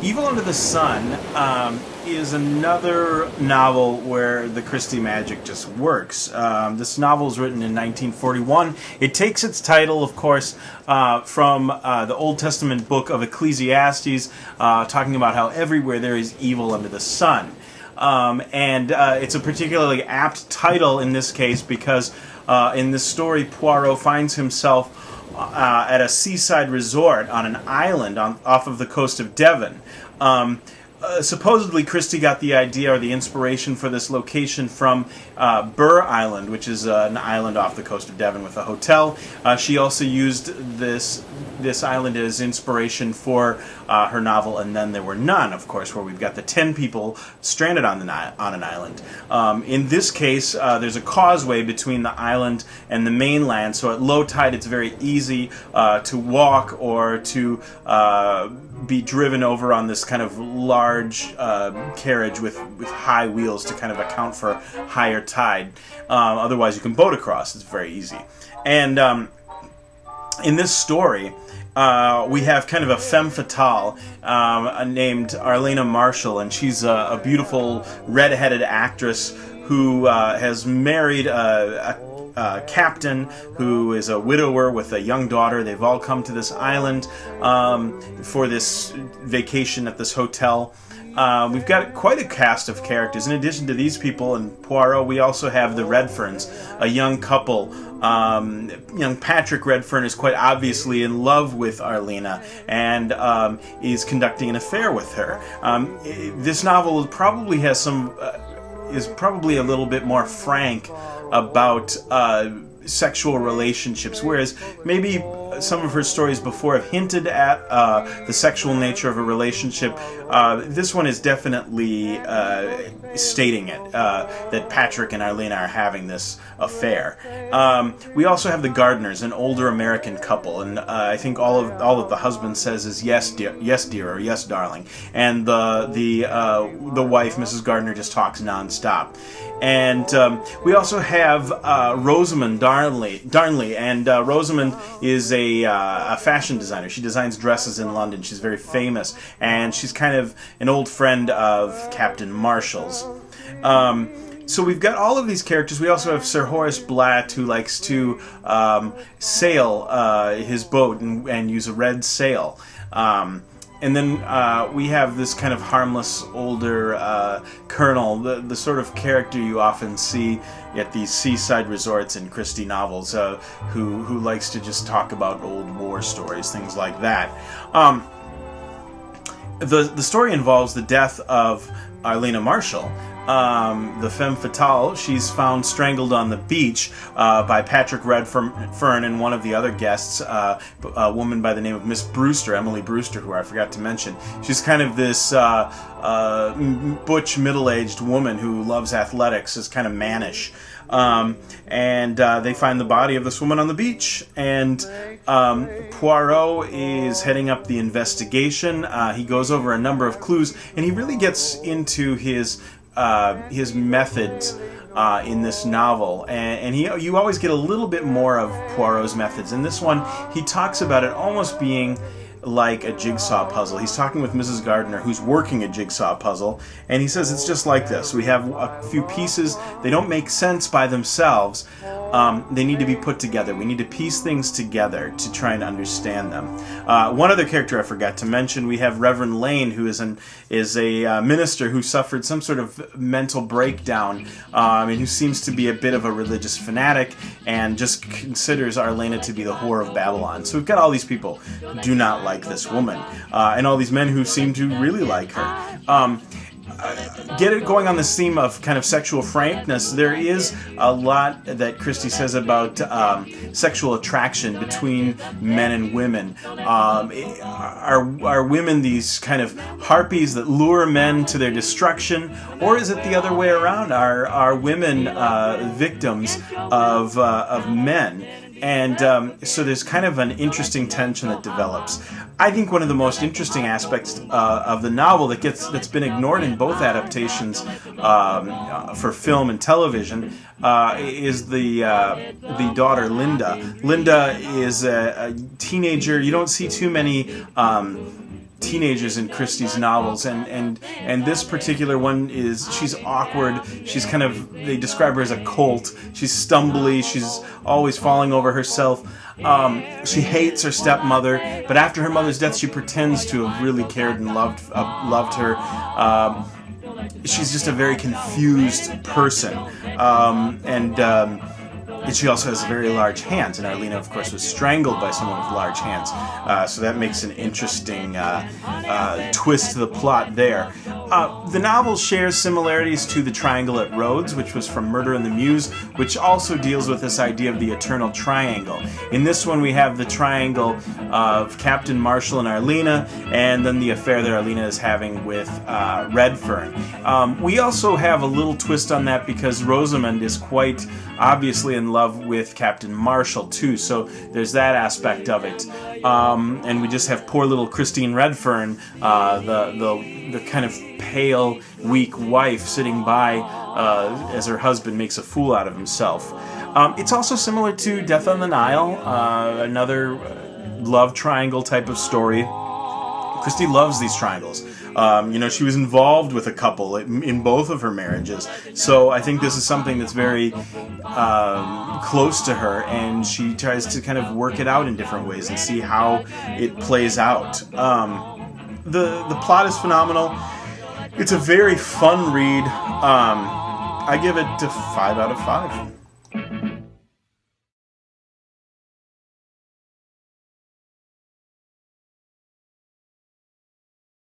Evil Under the Sun is another novel where the Christie magic just works. This novel was written in 1941. It takes its title, of course, from the Old Testament book of Ecclesiastes, talking about how everywhere there is evil under the sun. And it's a particularly apt title in this case because in this story, Poirot finds himself at a seaside resort on an island off of the coast of Devon. Supposedly, Christie got the idea or the inspiration for this location from Burr Island, which is an island off the coast of Devon with a hotel. She also used this island as inspiration for her novel And Then There Were None, of course, where we've got the 10 people stranded on an island. In this case, there's a causeway between the island and the mainland, so at low tide it's very easy to walk or to be driven over on this kind of large carriage with high wheels to kind of account for higher tide. Otherwise, you can boat across. It's very easy. And in this story, we have kind of a femme fatale named Arlena Marshall, and she's a beautiful red-headed actress who has married a captain who is a widower with a young daughter. They've all come to this island for this vacation at this hotel. We've got quite a cast of characters. In addition to these people and Poirot, we also have the Redferns, a young couple. Young Patrick Redfern is quite obviously in love with Arlena and is conducting an affair with her. This novel probably has is probably a little bit more frank about sexual relationships, whereas maybe some of her stories before have hinted at the sexual nature of a relationship. This one is definitely stating it, that Patrick and Arlena are having this affair. We also have the Gardners, an older American couple, and I think all that the husband says is yes dear, or yes darling, and the wife, Mrs. Gardner, just talks nonstop. And we also have Rosamund Darnley, and Rosamund is a fashion designer. She designs dresses in London. She's very famous, and she's kind of an old friend of Captain Marshall's. So we've got all of these characters. We also have Sir Horace Blatt, who likes to sail his boat and use a red sail. And then we have this kind of harmless older colonel, the sort of character you often see at these seaside resorts in Christie novels, who likes to just talk about old war stories, things like that. The story involves the death of Arlena Marshall, the femme fatale. She's found strangled on the beach by Patrick Redfern and one of the other guests, a woman by the name of Miss Brewster, Emily Brewster, who I forgot to mention. She's kind of this butch, middle-aged woman who loves athletics, is kind of mannish. And they find the body of this woman on the beach, and Poirot is heading up the investigation. He goes over a number of clues, and he really gets into his methods in this novel, and you always get a little bit more of Poirot's methods. In this one, he talks about it almost being like a jigsaw puzzle. He's talking with Mrs. Gardner, who's working a jigsaw puzzle, and he says it's just like this. We have a few pieces. They don't make sense by themselves. They need to be put together. We need to piece things together to try and understand them. One other character I forgot to mention, we have Reverend Lane, who is a minister who suffered some sort of mental breakdown, and who seems to be a bit of a religious fanatic and just considers Arlena to be the whore of Babylon. So we've got all these people who do not like this woman, and all these men who seem to really like her. Get it going on this theme of kind of sexual frankness. There is a lot that Christie says about sexual attraction between men and women. Are women these kind of harpies that lure men to their destruction, or is it the other way around? Are women victims of men? And so there's kind of an interesting tension that develops. I think one of the most interesting aspects of the novel that's been ignored in both adaptations for film and television is the daughter Linda. Linda is a teenager. You don't see too many teenagers in Christie's novels, and this particular one she's awkward. She's kind of, they describe her as a colt. She's stumbly. She's always falling over herself. She hates her stepmother, but after her mother's death, she pretends to have really cared and loved her. She's just a very confused person, and she also has very large hands, and Arlena, of course, was strangled by someone with large hands. So that makes an interesting twist to the plot there. The novel shares similarities to The Triangle at Rhodes, which was from Murder in the Mews, which also deals with this idea of the eternal triangle. In this one, we have the triangle of Captain Marshall and Arlena, and then the affair that Arlena is having with Redfern. We also have a little twist on that because Rosamund is quite obviously in love with Captain Marshall too, so there's that aspect of it. And we just have poor little Christine Redfern, the kind of pale, weak wife sitting by as her husband makes a fool out of himself. It's also similar to Death on the Nile, another love triangle type of story. Christie loves these triangles. She was involved with a couple in both of her marriages, so I think this is something that's very close to her, and she tries to kind of work it out in different ways and see how it plays out. The plot is phenomenal. It's a very fun read. I give it a 5 out of 5.